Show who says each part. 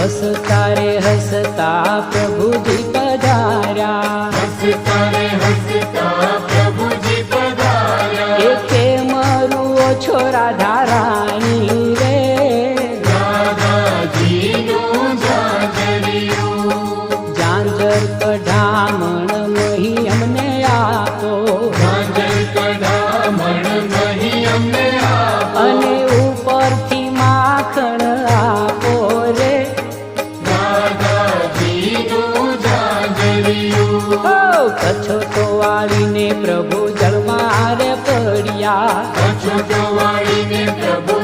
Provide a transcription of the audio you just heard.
Speaker 1: હસતા રે હસતા પ્રભુજી પધાર્યા,
Speaker 2: હસતા રે હસતા પ્રભુજી પધાર્યા.
Speaker 1: એકે મારું ઓછો રાધા રાણી રે,
Speaker 2: રાધાજીનું જાજરિયું.
Speaker 1: ઝાંઝર કઢામણ મહી અમને આપો,
Speaker 2: ઝાંઝર કઢામણ મહી અમને આપો.
Speaker 1: અને ઉપરથી માખણ આપો રે,
Speaker 2: રાધાજીનું જાજરિયું.
Speaker 1: કછોટો વાળીને પ્રભુ જળમાં રે પડ્યા,
Speaker 2: કછોટો વાળીને પ્રભુ